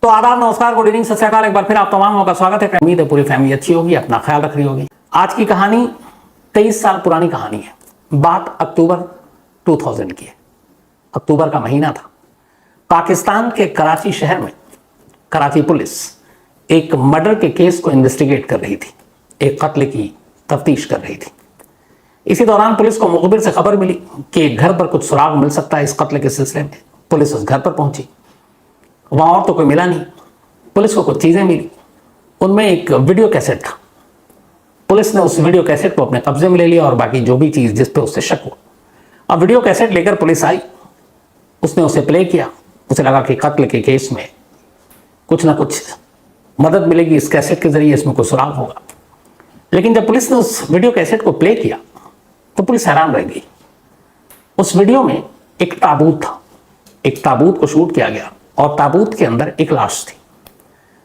तो आदाब, नमस्कार, गुड इवनिंग, सत श्री अकाल। एक बार फिर आप तमाम का स्वागत है। उम्मीद है पूरी फैमिली अच्छी होगी, अपना ख्याल रख रही होगी। आज की कहानी 23 साल पुरानी कहानी है। बात अक्टूबर 2000 की है। अक्टूबर का महीना था। पाकिस्तान के कराची शहर में कराची पुलिस एक मर्डर के केस को इन्वेस्टिगेट कर रही थी, एक कत्ल की तफ्तीश कर रही थी। इसी दौरान पुलिस को मुखबिर से खबर मिली कि घर पर कुछ सुराग मिल सकता है इस कत्ल के सिलसिले में। पुलिस उस घर पर पहुंची। वहां और तो कोई मिला नहीं। पुलिस को कुछ चीजें मिली, उनमें एक वीडियो कैसेट था। पुलिस ने उस वीडियो कैसेट को अपने कब्जे में ले लिया और बाकी जो भी चीज जिस पे उससे शक हुआ। अब वीडियो कैसेट लेकर पुलिस आई, उसने उसे प्ले किया। उसे लगा कि कत्ल के केस में कुछ ना कुछ मदद मिलेगी, इस कैसेट के जरिए इसमें कुछ सुराग होगा। लेकिन जब पुलिस ने उस वीडियो कैसेट को प्ले किया तो पुलिस हैरान रह गई। उस वीडियो में एक ताबूत था। एक ताबूत को शूट किया गया और ताबूत के अंदर एक लाश थी।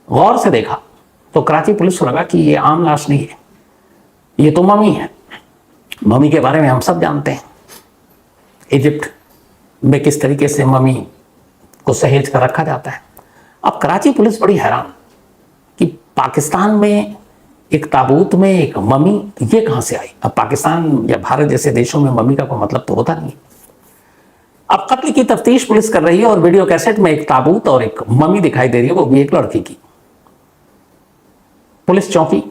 गौर से देखा तो कराची पुलिस को लगा कि ये आम लाश नहीं है, ये तो ममी है। ममी के बारे में हम सब जानते हैं, इजिप्ट में किस तरीके से ममी को सहेज कर रखा जाता है। अब कराची पुलिस बड़ी हैरान कि पाकिस्तान में एक ताबूत में एक ममी ये कहां से आई। अब पाकिस्तान या भारत जैसे देशों में ममी का कोई मतलब तो होता नहीं। अब कत्ल की तफ्तीश पुलिस कर रही है और वीडियो कैसेट में एक ताबूत और एक ममी दिखाई दे रही है, वो भी एक लड़की की। पुलिस चौंकी।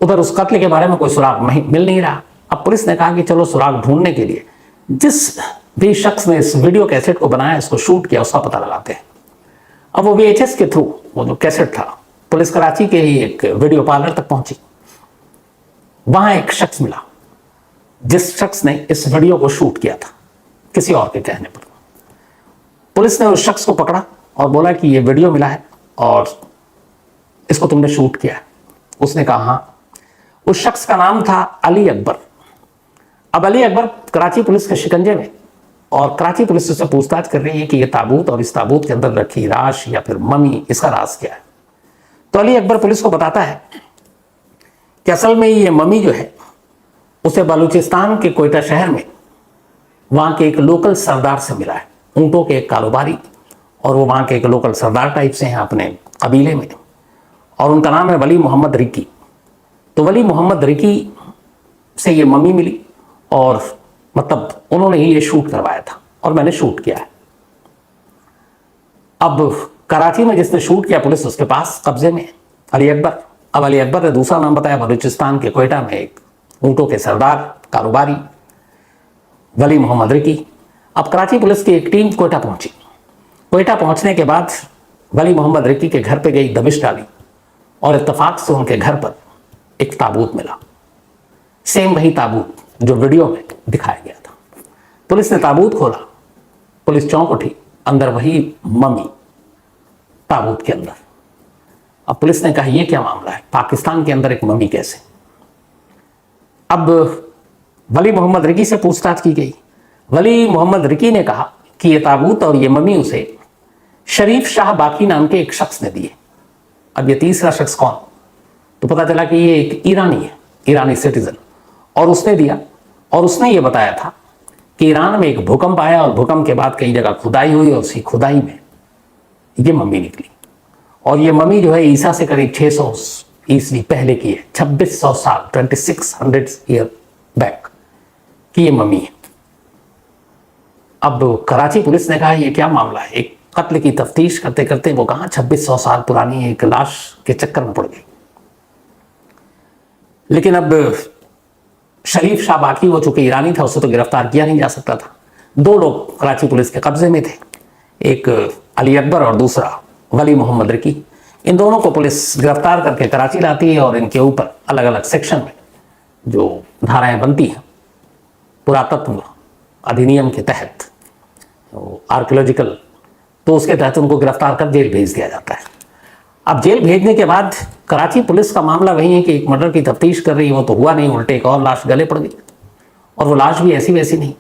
उधर उस कत्ल के बारे में कोई सुराग मिल नहीं रहा। अब पुलिस ने कहा कि चलो सुराग ढूंढने के लिए जिस भी शख्स ने इस वीडियो कैसेट को बनाया, इसको शूट किया, उसका पता लगाते हैं। अब वो VHS के थ्रू वो जो कैसेट था, पुलिस कराची के ही एक वीडियो पार्लर तक पहुंची। वहां एक शख्स मिला जिस शख्स ने इस वीडियो को शूट किया था किसी और के कहने पर। पुलिस ने उस शख्स को पकड़ा और बोला कि ये वीडियो मिला है और इसको तुमने शूट किया है। उसने कहा हाँ। उस शख्स का नाम था अली अकबर। अब अली अकबर कराची पुलिस के शिकंजे में, और कराची पुलिस उससे पूछताछ कर रही है कि ये ताबूत और इस ताबूत के अंदर रखी लाश या फिर ममी, इसका राज क्या है। तो अली अकबर पुलिस को बताता है कि असल में ये ममी जो है उसे बलूचिस्तान के कोयटा शहर में वहां के एक लोकल सरदार से मिला है, ऊंटों के एक कारोबारी, और वो वहां के एक लोकल सरदार टाइप से हैं अपने कबीले में, और उनका नाम है वली मोहम्मद रिकी। तो वली मोहम्मद रिकी से ये मम्मी मिली और मतलब उन्होंने ही ये शूट करवाया था और मैंने शूट किया है। अब कराची में जिसने शूट किया, पुलिस उसके पास कब्जे में अली अकबर। अब अली अकबर ने दूसरा नाम बताया, बलूचिस्तान के कोयटा में एक ऊंटों के सरदार कारोबारी वली मोहम्मद रिकी। अब कराची पुलिस की एक टीम कोयटा पहुंची। कोयटा पहुंचने के बाद वली मोहम्मद रिकी के घर पे गई, दबिश डाली और इत्तेफाक से उनके घर पर एक ताबूत मिला। सेम वही ताबूत जो वीडियो में दिखाया गया था। पुलिस ने ताबूत खोला, पुलिस चौंक उठी, अंदर वही ममी ताबूत के अंदर। अब पुलिस ने कहा यह क्या मामला है, पाकिस्तान के अंदर एक ममी कैसे। अब वली मोहम्मद रिकी से पूछताछ की गई। वली मोहम्मद रिकी ने कहा कि यह ताबूत और ये ममी उसे शरीफ शाह बाकी नाम के एक शख्स ने दिए। अब ये तीसरा शख्स कौन, तो पता चला कि ये एक ईरानी है, ईरानी सिटीजन, और उसने दिया। और उसने ये बताया था कि ईरान में एक भूकंप आया और भूकंप के बाद कई जगह खुदाई हुई और उसी खुदाई में ये मम्मी निकली। और ये मम्मी जो है ईसा से करीब 600 ईस्वी पहले की है, 2600 साल, 2600 ईयर बैक की ये मम्मी है। अब कराची पुलिस ने कहा ये क्या मामला है। एक कत्ल की तफ्तीश करते करते वो कहां 2600 साल पुरानी एक लाश के चक्कर में पड़ गई। लेकिन अब शरीफ शाह बाकी, वो चूंकि ईरानी था, उसे तो गिरफ्तार किया नहीं जा सकता था। दो लोग कराची पुलिस के कब्जे में थे, एक अली अकबर और दूसरा वली मोहम्मद रिकी। इन दोनों को पुलिस गिरफ्तार करके कराची लाती है और इनके ऊपर अलग अलग सेक्शन में जो धाराएं बनती हैं पुरातत्व अधिनियम के तहत, आर्कियोलॉजिकल, तो उसके तहत उनको गिरफ्तार कर जेल भेज दिया जाता है। अब जेल भेजने के बाद कराची पुलिस का मामला वही है कि एक मर्डर की तफ्तीश कर रही है, वो तो हुआ नहीं, उल्टे एक और लाश गले पड़ गई, और वो लाश भी ऐसी वैसी नहीं।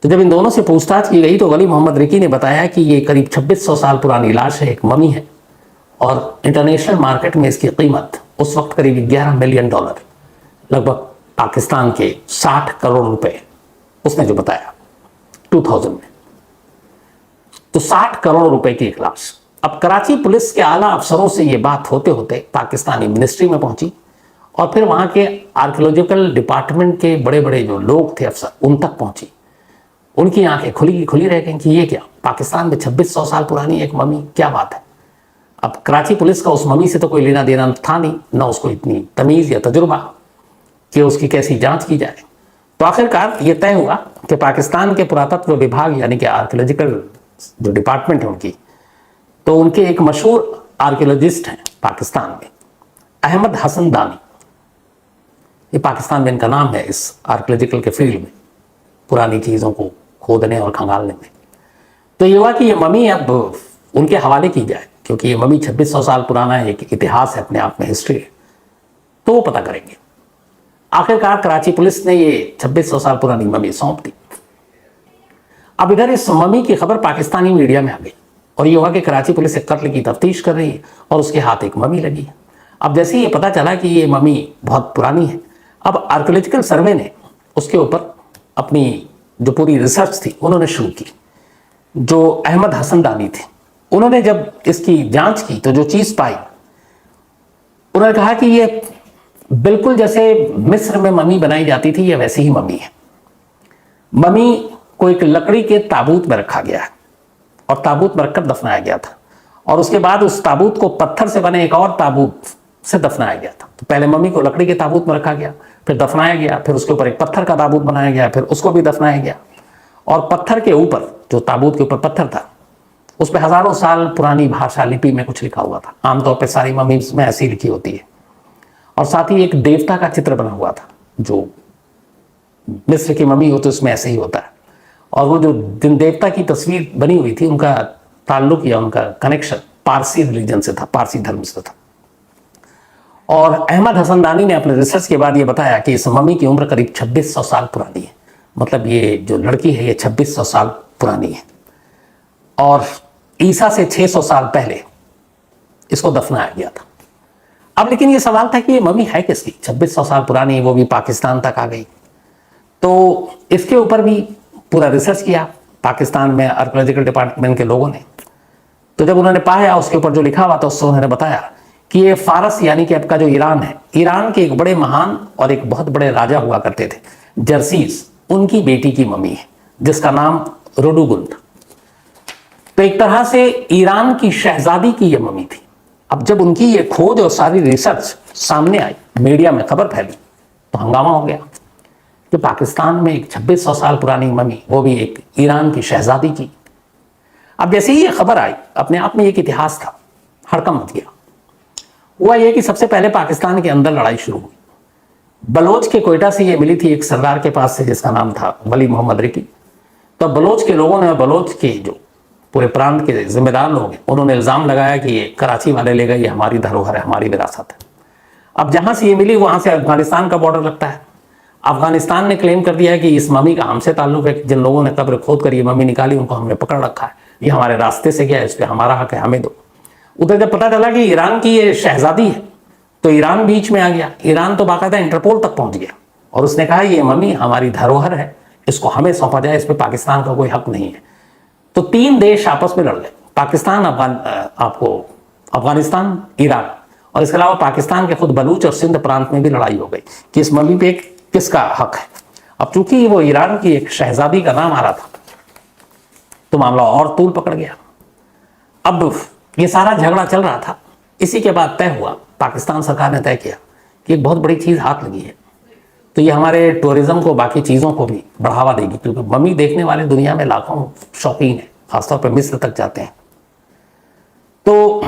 तो जब इन दोनों से पूछताछ की गई तो वली मोहम्मद रिकी ने बताया कि ये करीब 2600 साल पुरानी लाश है, एक ममी है, और इंटरनेशनल मार्केट में इसकी कीमत उस वक्त करीब $11 मिलियन, लगभग पाकिस्तान के 60 करोड़ रुपए उसने जो बताया 2000 में। तो 60 करोड़ रुपए की एक लाश। अब कराची पुलिस के आला अफसरों से ये बात होते होते पाकिस्तानी मिनिस्ट्री में पहुंची और फिर वहां के आर्कियोलॉजिकल डिपार्टमेंट के बड़े बड़े जो लोग थे अफसर उन तक पहुंची। उनकी आंखें खुली रह गई कि ये क्या, पाकिस्तान में 2600 साल पुरानी एक मम्मी, क्या बात है। अब कराची पुलिस का उस मम्मी से तो कोई लेना देना था नहीं, ना उसको इतनी तमीज़ या तजुर्बा कि उसकी कैसी जांच की जाए। तो आखिरकार ये तय हुआ कि पाकिस्तान के पुरातत्व विभाग यानी कि आर्कियोलॉजिकल जो डिपार्टमेंट है उनकी, तो उनके एक मशहूर आर्कियोलॉजिस्ट हैं पाकिस्तान में, अहमद हसन दानी। ये पाकिस्तान में इनका नाम है इस आर्कियोलॉजिकल के फील्ड में, पुरानी चीज़ों को खोदने और खंगालने में। तो ये हुआ कि ये मम्मी अब उनके हवाले की जाए, क्योंकि ये मम्मी 2600 साल पुराना है, एक इतिहास है अपने आप में, हिस्ट्री है, तो वो पता करेंगे। आखिरकार कराची पुलिस ने ये 2600 साल पुरानी मम्मी सौंप दी। अब इधर इस मम्मी की खबर पाकिस्तानी मीडिया में आ गई और ये हुआ कि कराची पुलिस एक कत्ल की तफ्तीश कर रही है और उसके हाथ एक मम्मी लगी है। अब जैसे ये पता चला कि ये मम्मी बहुत पुरानी है, अब आर्कियोलॉजिकल सर्वे ने उसके ऊपर अपनी जो पूरी रिसर्च थी उन्होंने शुरू की। जो अहमद हसन दानी थे उन्होंने जब इसकी जांच की तो जो चीज़ पाई, उन्होंने कहा कि ये बिल्कुल जैसे मिस्र में मम्मी बनाई जाती थी ये वैसी ही मम्मी है। मम्मी को एक लकड़ी के ताबूत में रखा गया है और ताबूत में रखकर दफनाया गया था और उसके बाद उस ताबूत को पत्थर से बने एक और ताबूत से दफनाया गया था। तो पहले मम्मी को लकड़ी के ताबूत में रखा गया, फिर दफनाया गया, फिर उसके ऊपर एक पत्थर का ताबूत बनाया गया, फिर उसको भी दफनाया गया और पत्थर के ऊपर, जो ताबूत के ऊपर पत्थर था, उस पर हजारों साल पुरानी भाषा लिपि में कुछ लिखा हुआ था। आमतौर पर सारी मम्मी में ऐसी लिखी होती है। और साथ ही एक देवता का चित्र बना हुआ था, जो मिस्र की मम्मी हो तो उसमें ऐसे ही होता है। और वो जो दिन देवता की तस्वीर बनी हुई थी, उनका ताल्लुक या उनका कनेक्शन पारसी रिलीजन से था, पारसी धर्म से था। और अहमद हसन दानी ने अपने रिसर्च के बाद ये बताया कि इस मम्मी की उम्र करीब 2600 साल पुरानी है। मतलब ये जो लड़की है ये 2600 साल पुरानी है और ईसा से 600 साल पहले इसको दफनाया गया था। अब लेकिन ये सवाल था कि ये मम्मी है किसकी, 2600 साल पुरानी, वो भी पाकिस्तान तक आ गई। तो इसके ऊपर भी पूरा रिसर्च किया पाकिस्तान में आर्कियोलॉजिकल डिपार्टमेंट के लोगों ने। तो जब उन्होंने पाया उसके ऊपर जो लिखा हुआ था, उससे उन्होंने बताया कि ये फारस यानी कि आपका जो ईरान है, ईरान के एक बड़े महान और एक बहुत बड़े राजा हुआ करते थे जर्सीस, उनकी बेटी की मम्मी है जिसका नाम रोडुगुंड। तो एक तरह से ईरान की शहजादी की ये मम्मी थी। अब जब उनकी ये खोज और सारी रिसर्च सामने आई, मीडिया में खबर फैली, तो हंगामा हो गया कि पाकिस्तान में एक 2600 साल पुरानी मम्मी, वो भी एक ईरान की शहजादी की। अब जैसे ही ये खबर आई, अपने आप में एक इतिहास था, हड़कंप मच गया। हुआ ये कि सबसे पहले पाकिस्तान के अंदर लड़ाई शुरू हुई। बलोच के कोयटा से ये मिली थी एक सरदार के पास से जिसका नाम था वली मोहम्मद रिकी। तो बलोच के लोगों ने, बलोच के जो पूरे प्रांत के जिम्मेदार लोग हैं, उन्होंने इल्ज़ाम लगाया कि ये कराची वाले ले गए, ये हमारी धरोहर है, हमारी विरासत है। अब जहाँ से ये मिली वहाँ से अफगानिस्तान का बॉर्डर लगता है। अफगानिस्तान ने क्लेम कर दिया है कि इस मम्मी का हमसे ताल्लुक है, जिन लोगों ने कब्र खोद कर ये मम्मी निकाली उनको हमने पकड़ रखा है, ये हमारे रास्ते से गया है, इस पर हमारा हक है, हमें दो। उधर जब पता चला कि ईरान की ये शहजादी है तो ईरान बीच में आ गया। ईरान तो बाकायदा इंटरपोल तक पहुँच गया और उसने कहा ये मम्मी हमारी धरोहर है, इसको हमें सौंपा जाए, इस पर पाकिस्तान का कोई हक नहीं है। तो तीन देश आपस में लड़ गए, पाकिस्तान, अफगानिस्तान, ईरान, और इसके अलावा पाकिस्तान के खुद बलूच और सिंध प्रांत में भी लड़ाई हो गई कि इस मम्मी पे किसका हक है। अब चूंकि वो ईरान की एक शहजादी का नाम आ रहा था तो मामला और तूल पकड़ गया। अब ये सारा झगड़ा चल रहा था। इसी के बाद तय हुआ, पाकिस्तान सरकार ने तय किया कि एक बहुत बड़ी चीज़ हाथ लगी है, तो ये हमारे टूरिज्म को, बाकी चीज़ों को भी बढ़ावा देगी, क्योंकि मम्मी देखने वाले दुनिया में लाखों शौकीन हैं, खासतौर पर मिस्र तक जाते हैं। तो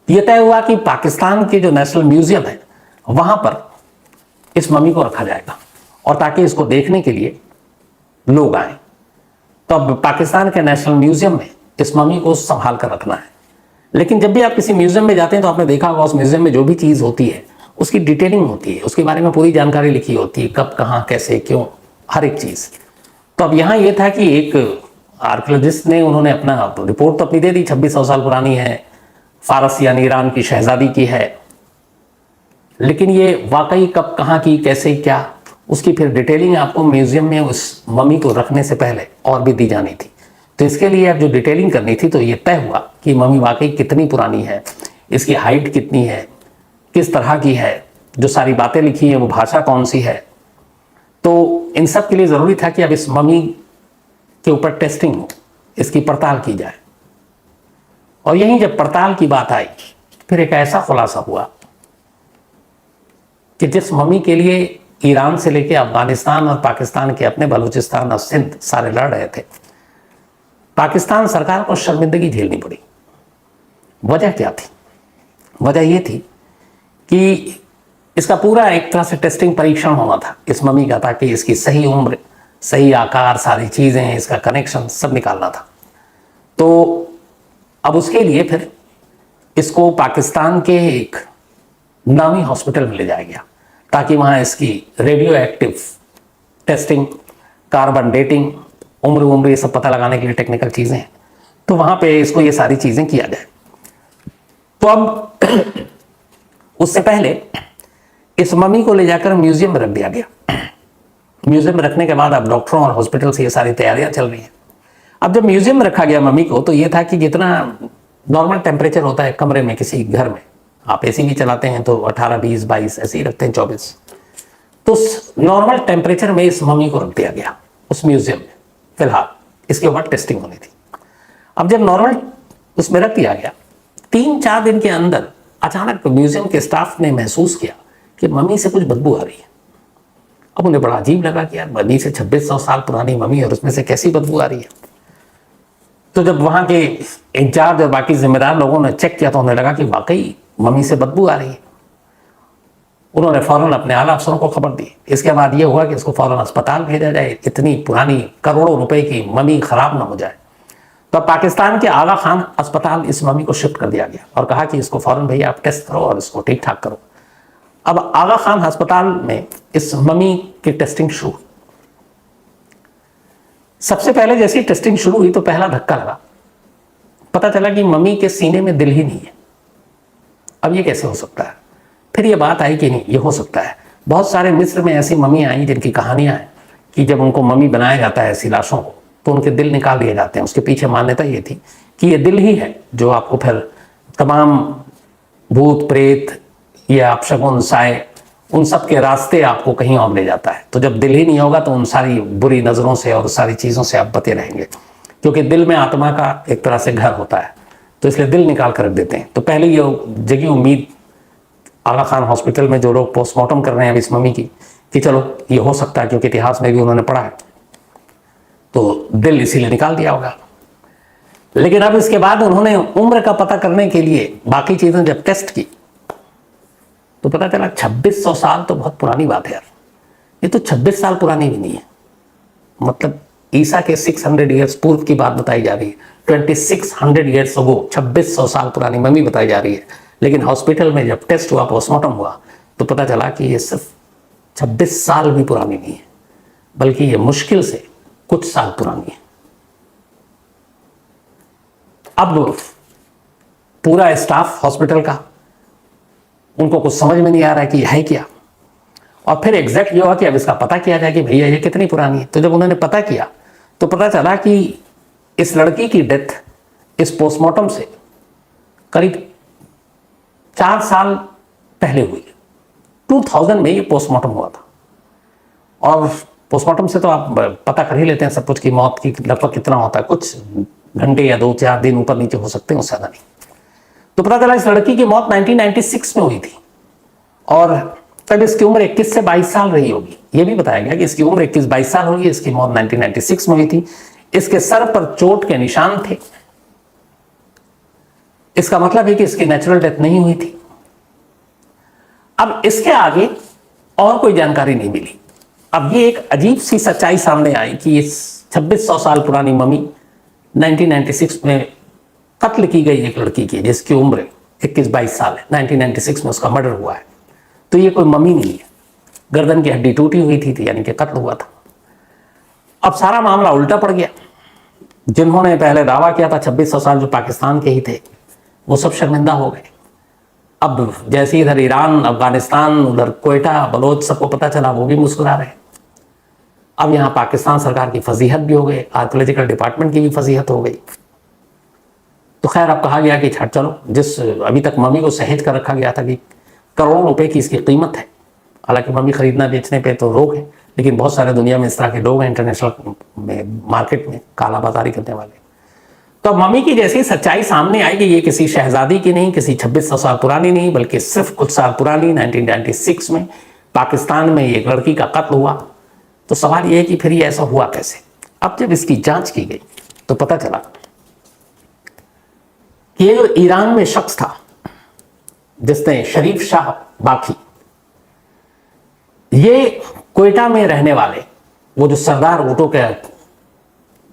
ये तय हुआ कि पाकिस्तान के जो नेशनल म्यूजियम है वहाँ पर इस मम्मी को रखा जाएगा और ताकि इसको देखने के लिए लोग आए। तो अब पाकिस्तान के नेशनल म्यूजियम में इस मम्मी को संभाल कर रखना है। लेकिन जब भी आप किसी म्यूजियम में जाते हैं तो आपने देखा होगा उस म्यूजियम में जो भी चीज़ होती है उसकी डिटेलिंग होती है, उसके बारे में पूरी जानकारी लिखी होती है, कब, कहाँ, कैसे, क्यों, हर एक चीज़। तो अब यहाँ ये था कि एक आर्कियोलॉजिस्ट ने, उन्होंने अपना रिपोर्ट तो अपनी दे दी, 2600 साल पुरानी है, फारस यानी ईरान की शहजादी की है, लेकिन ये वाकई कब, कहाँ की, कैसे, क्या, उसकी फिर डिटेलिंग आपको म्यूजियम में उस मम्मी को रखने से पहले और भी दी जानी थी। तो इसके लिए अब जो डिटेलिंग करनी थी तो ये तय हुआ कि मम्मी वाकई कितनी पुरानी है, इसकी हाइट कितनी है, किस तरह की है, जो सारी बातें लिखी हैं वो भाषा कौन सी है। तो इन सब के लिए ज़रूरी था कि अब इस मम्मी के ऊपर टेस्टिंग हो, इसकी पड़ताल की जाए। और यहीं जब पड़ताल की बात आई फिर एक ऐसा खुलासा हुआ कि जिस मम्मी के लिए ईरान से लेकर अफगानिस्तान और पाकिस्तान के अपने बलूचिस्तान और सिंध सारे लड़ रहे थे, पाकिस्तान सरकार को शर्मिंदगी झेलनी पड़ी। वजह क्या थी? वजह यह थी कि इसका पूरा एक तरह से टेस्टिंग परीक्षण होना था इस मम्मी का, ताकि इसकी सही उम्र, सही आकार, सारी चीज़ें, इसका कनेक्शन सब निकालना था। तो अब उसके लिए फिर इसको पाकिस्तान के एक नामी हॉस्पिटल में ले जाया गया ताकि वहाँ इसकी radio active testing, carbon dating, उम्र ये सब पता लगाने के लिए टेक्निकल चीज़ें हैं। तो वहाँ पे इसको ये सारी चीज़ें किया जाए। तो अब उससे पहले इस मम्मी को ले जाकर म्यूजियम में रख दिया गया। म्यूजियम में रखने के बाद अब डॉक्टरों और हॉस्पिटल से ये सारी तैयारियां चल रही हैं। अब जब म्यूजियम में रखा गया मम्मी को, तो ये था कि जितना नॉर्मल टेम्परेचर होता है कमरे में किसी घर में, आप एसी भी चलाते हैं तो 18, 20, 22 ऐसे ही रखते हैं, 24, तो उस नॉर्मल टेम्परेचर में इस मम्मी को रख दिया गया उस म्यूजियम में। फिलहाल इसके ऊपर टेस्टिंग होनी थी। अब जब नॉर्मल उसमें रख दिया गया, 3-4 दिन के अंदर अचानक म्यूजियम के स्टाफ ने महसूस किया कि मम्मी से कुछ बदबू आ रही है। अब उन्हें बड़ा अजीब लगा कि यार मम्मी से 2600 साल पुरानी मम्मी और उसमें से कैसी बदबू आ रही है। तो जब वहाँ के इंचार्ज और बाकी जिम्मेदार लोगों ने चेक किया तो उन्हें लगा कि वाकई मम्मी से बदबू आ रही है। उन्होंने फौरन अपने आला अफसरों को खबर दी। इसके बाद ये हुआ कि इसको फौरन अस्पताल भेजा जाए, इतनी पुरानी करोड़ों रुपए की मम्मी खराब ना हो जाए। तो पाकिस्तान के आला खान अस्पताल इस मम्मी को शिफ्ट कर दिया गया और कहा कि इसको फौरन भैया आप टेस्ट करो और इसको ठीक ठाक करो। अब आगा खान अस्पताल में इस मम्मी की टेस्टिंग शुरू। सबसे पहले जैसी टेस्टिंग शुरू हुई तो पहला धक्का लगा, पता चला कि मम्मी के सीने में दिल ही नहीं है। अब ये कैसे हो सकता है? फिर ये बात आई कि नहीं, ये हो सकता है। बहुत सारे मिस्र में ऐसी मम्मी आई जिनकी कहानियां हैं कि जब उनको मम्मी बनाया जाता है ऐसी लाशों को तो उनके दिल निकाल दिए जाते हैं। उसके पीछे मान्यता ये थी कि ये दिल ही है जो आपको फिर तमाम भूत प्रेत या अपशगुन साए उन सब के रास्ते आपको कहीं और ले जाता है। तो जब दिल ही नहीं होगा तो उन सारी बुरी नज़रों से और सारी चीज़ों से आप बचे रहेंगे, क्योंकि दिल में आत्मा का एक तरह से घर होता है। तो इसलिए दिल निकाल कर रख देते हैं। तो पहले ये जगी उम्मीद आगा खान हॉस्पिटल में जो लोग पोस्टमार्टम कर रहे हैं इस मम्मी की कि चलो ये हो सकता है, क्योंकि इतिहास में भी उन्होंने पढ़ा है, तो दिल इसीलिए निकाल दिया होगा। लेकिन अब इसके बाद उन्होंने उम्र का पता करने के लिए बाकी चीज़ें जब टेस्ट की तो पता चला 2600 साल तो बहुत पुरानी बात है यार। ये तो 26 साल पुरानी भी नहीं है, मतलब ईसा के 600 ईयर्स पूर्व की बात बताई जा रही है। 2600 ईयर्स अगो 2600 साल पुरानी मम्मी बताई जा रही है। लेकिन हॉस्पिटल में जब टेस्ट हुआ, पोस्टमार्टम हुआ, तो पता चला कि ये सिर्फ 26 साल भी पुरानी नहीं है, बल्कि ये मुश्किल से कुछ साल पुरानी है। अब पूरा स्टाफ हॉस्पिटल का, उनको कुछ समझ में नहीं आ रहा है कि यह है क्या। और फिर एग्जैक्ट ये हुआ कि अब इसका पता किया जाए कि भैया ये कितनी पुरानी है। तो जब उन्होंने पता किया तो पता चला कि इस लड़की की डेथ इस पोस्टमार्टम से करीब 4 साल पहले हुई। 2000 में ये पोस्टमार्टम हुआ था। और पोस्टमार्टम से तो आप पता कर ही लेते हैं सब कुछ की मौत की लगभग कितना होता है, कुछ घंटे या 2-4 दिन ऊपर नीचे हो सकते हैं, उससे ज़्यादा नहीं। तो पता चला इस लड़की की मौत 1996 में हुई थी और तब इसकी उम्र 21 से 22 साल रही होगी। यह भी बताया गया कि इसकी उम्र 21-22 साल होगी। इसकी मौत 1996 में हुई थी। इसके सर पर चोट के निशान थे। इसका मतलब है कि इसकी नेचुरल डेथ नहीं हुई थी। अब इसके आगे और कोई जानकारी नहीं मिली। अब ये एक अजीब सी सच्चाई सामने आई कि इस 2600 साल पुरानी मम्मी 1996 में कत्ल की गई एक लड़की की जिसकी उम्र 21-22 साल है। 1996 में उसका मर्डर हुआ है। तो ये कोई मम्मी नहीं है, गर्दन की हड्डी टूटी हुई थी, यानी कि कत्ल हुआ था। अब सारा मामला उल्टा पड़ गया। जिन्होंने पहले दावा किया था 2600 साल, जो पाकिस्तान के ही थे, वो सब शर्मिंदा हो गए। अब जैसे इधर ईरान, अफगानिस्तान, उधर कोयटा, बलोच सबको पता चला, वो भी मुस्कुरा रहे। अब यहाँ पाकिस्तान सरकार की फजीहत भी हो गई, आर्कोलॉजिकल डिपार्टमेंट की भी फजीहत हो गई। तो खैर अब कहा गया कि छट चलो, जिस अभी तक मम्मी को सहेज कर रखा गया था कि करोड़ों रुपए की इसकी कीमत है, हालांकि मम्मी खरीदना बेचने पे तो रोक है, लेकिन बहुत सारे दुनिया में इस तरह के लोग हैं इंटरनेशनल में, मार्केट में काला बाजारी करने वाले। तो मम्मी की जैसी सच्चाई सामने आई कि ये किसी शहजादी की नहीं, किसी 2600 साल पुरानी नहीं, बल्कि सिर्फ कुछ साल पुरानी 1996 में पाकिस्तान में एक लड़की का कत्ल हुआ। तो सवाल ये है कि फिर ये ऐसा हुआ कैसे। अब जब इसकी जांच की गई तो पता चला कि ये ईरान में शख्स था जिसने शरीफ शाह बाकी, ये क्वेटा में रहने वाले वो जो सरदार ऊँटों के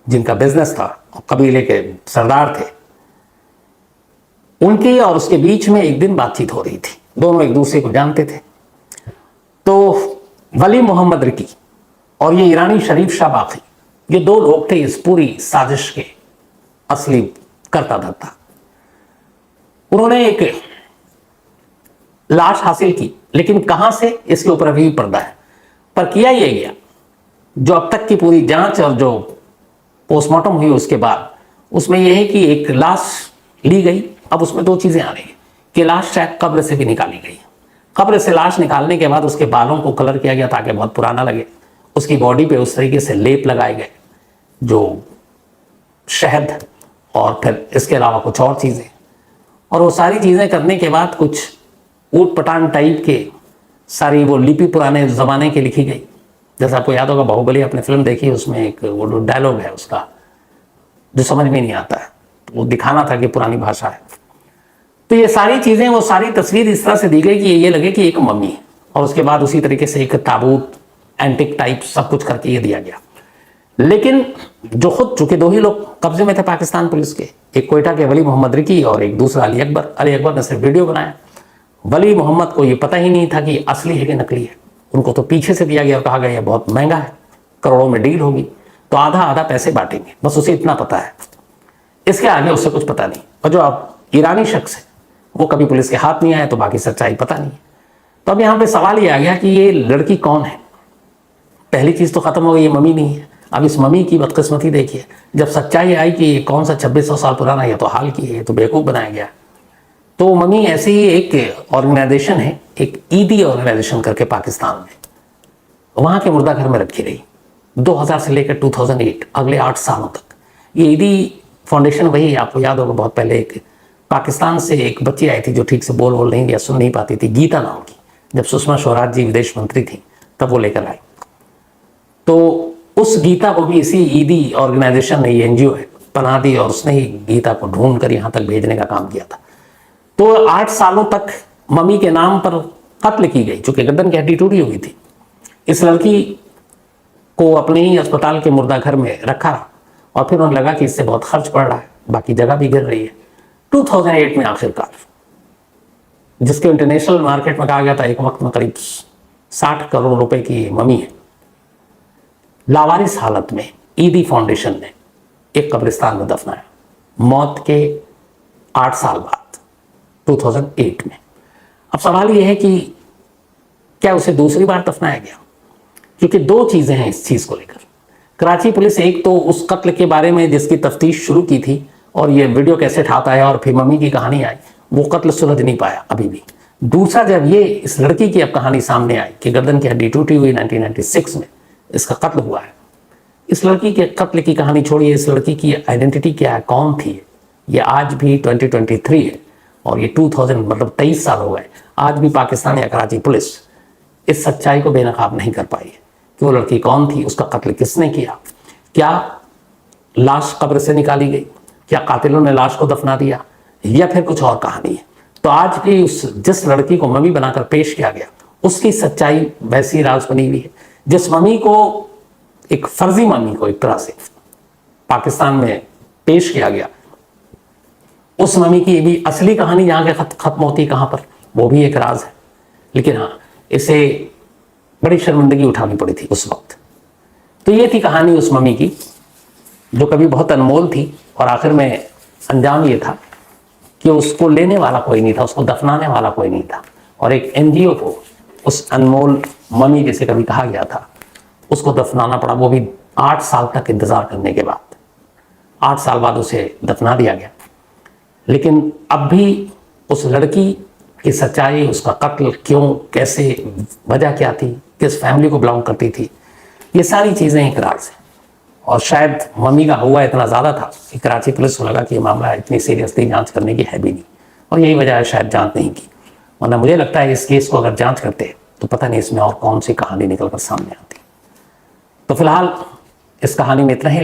जिनका बिजनेस था, कबीले के सरदार थे, उनकी और उसके बीच में एक दिन बातचीत हो रही थी। दोनों एक दूसरे को जानते थे। तो वली मोहम्मद रिकी और ये ईरानी शरीफ शाह बाकी, ये दो लोग थे इस पूरी साजिश के असली करता धरता। उन्होंने एक लाश हासिल की, लेकिन कहां से इसके ऊपर अभी भी पर्दा है। पर किया यह गया, जो अब तक की पूरी जांच और जो पोस्टमार्टम हुई उसके बाद, उसमें यह है कि एक लाश ली गई। अब उसमें दो चीजें आ रही है कि लाश शायद कब्र से भी निकाली गई। कब्र से लाश निकालने के बाद उसके बालों को कलर किया गया ताकि बहुत पुराना लगे। उसकी बॉडी पे उस तरीके से लेप लगाए गए जो शहद, और फिर इसके अलावा कुछ और चीजें, और वो सारी चीजें करने के बाद कुछ ऊट पटांग टाइप के सारी वो लिपि पुराने जमाने की लिखी गई। जैसा आपको याद होगा बाहुबली आपने फिल्म देखी, उसमें एक वो डायलॉग है उसका जो समझ में नहीं आता है, वो दिखाना था कि पुरानी भाषा है। तो ये सारी चीजें, वो सारी तस्वीर इस तरह से दी गई कि ये लगे कि एक मम्मी है, और उसके बाद उसी तरीके से एक ताबूत एंटिक टाइप सब कुछ करके ये दिया गया। लेकिन जो खुद चूंकि दो ही लोग कब्जे में थे पाकिस्तान पुलिस के, एक कोयटा के वली मोहम्मद रिकी और एक दूसरा अली अकबर। अली अकबर ने सिर्फ वीडियो बनाया, वली मोहम्मद को ये पता ही नहीं था कि असली है कि नकली है। उनको तो पीछे से दिया गया और कहा गया ये बहुत महंगा है, करोड़ों में डील होगी, तो आधा आधा पैसे बांटेंगे, बस उसे इतना पता है, इसके आगे उससे कुछ पता नहीं। और जो अब ईरानी शख्स है वो कभी पुलिस के हाथ नहीं आया, तो बाकी सच्चाई पता नहीं है। तो अब यहाँ पे सवाल ये आ गया कि ये लड़की कौन है। पहली चीज तो खत्म हो गई, ये मम्मी नहीं है। अब इस मम्मी की बदकिस्मती देखिए, जब सच्चाई आई कि ये कौन सा 2600 साल पुराना, ये तो हाल की है, ये तो बेवकूफ बनाया गया। तो मम्मी ऐसे ही एक ऑर्गेनाइजेशन है, एक ईदी ऑर्गेनाइजेशन करके पाकिस्तान में, वहां के मुर्दा घर में रखी रही 2000 से लेकर 2008, अगले 8 सालों तक। ये ईदी फाउंडेशन वही है, आपको याद होगा बहुत पहले एक पाकिस्तान से एक बच्ची आई थी जो ठीक से बोल नहीं या सुन नहीं पाती थी, गीता नाम की। जब सुषमा स्वराज जी विदेश मंत्री थी तब वो लेकर आई। तो उस गीता को भी इसी ईदी ऑर्गेनाइजेशन ने, ये एनजीओ है, पनाह दी, और उसने ही गीता को ढूंढ कर यहाँ तक भेजने का काम किया था। तो 8 सालों तक मम्मी के नाम पर कत्ल की गई, चूंकि गर्दन की हड्डी टूटी हुई थी। इस लड़की को अपने ही अस्पताल के मुर्दा घर में रखा, और फिर उन्हें लगा कि इससे बहुत खर्च पड़ रहा है, बाकी जगह भी गिर रही है। 2008 में आखिरकार, जिसके इंटरनेशनल मार्केट में कहा गया था एक वक्त में करीब 60 करोड़ रुपए की मम्मी है, लावारिस हालत में ईदी फाउंडेशन ने एक कब्रिस्तान में दफनाया, मौत के 8 साल बाद 2008 में। अब सवाल यह है कि क्या उसे दूसरी बार दफनाया गया, क्योंकि दो चीजें हैं इस चीज को लेकर। कराची पुलिस एक तो उस कत्ल के बारे में जिसकी तफ्तीश शुरू की थी, और ये वीडियो कैसेट आता है और फिर मम्मी की कहानी आई, वो कत्ल सुलझ नहीं पाया अभी भी। दूसरा, जब ये इस लड़की की अब कहानी सामने आई कि गर्दन की हड्डी टूटी हुई 1996 में इसका कत्ल हुआ है, इस लड़की के कत्ल की कहानी छोड़िए, इस लड़की की आइडेंटिटी क्या है, कौन थी ये, आज भी 2023 है और ये 2000 मतलब 23 साल हो गए, आज भी पाकिस्तान या कराची पुलिस इस सच्चाई को बेनकाब नहीं कर पाई है कि वो लड़की कौन थी, उसका कत्ल किसने किया, क्या लाश कब्र से निकाली गई, क्या कातिलों ने लाश को दफना दिया, या फिर कुछ और कहानी है। तो आज भी उस जिस लड़की को मम्मी बनाकर पेश किया गया उसकी सच्चाई वैसी राज बनी हुई है। जिस मम्मी को, एक फर्जी मम्मी को एक तरह से पाकिस्तान में पेश किया गया, उस मम्मी की भी असली कहानी जहाँ के खत्म होती है कहाँ पर, वो भी एक राज है। लेकिन हाँ, इसे बड़ी शर्मिंदगी उठानी पड़ी थी उस वक्त। तो ये थी कहानी उस मम्मी की जो कभी बहुत अनमोल थी, और आखिर में अंजाम ये था कि उसको लेने वाला कोई नहीं था, उसको दफनाने वाला कोई नहीं था, और एक एनजीओ को उस अनमोल मम्मी जिसे कभी कहा गया था उसको दफनाना पड़ा, वो भी 8 साल तक इंतजार करने के बाद। 8 साल बाद उसे दफना दिया गया। लेकिन अब भी उस लड़की की सच्चाई, उसका कत्ल क्यों, कैसे, वजह क्या थी, किस फैमिली को बिलोंग करती थी, ये सारी चीज़ें एक राज है। और शायद मम्मी का हुआ इतना ज़्यादा था कि कराची पुलिस को लगा कि ये मामला इतनी सीरियसली जांच करने की है भी नहीं, और यही वजह है शायद जांच नहीं की। वरना मुझे लगता है इस केस को अगर जांच करते तो पता नहीं इसमें और कौन सी कहानी निकल कर सामने आती। तो फिलहाल इस कहानी में इतना ही।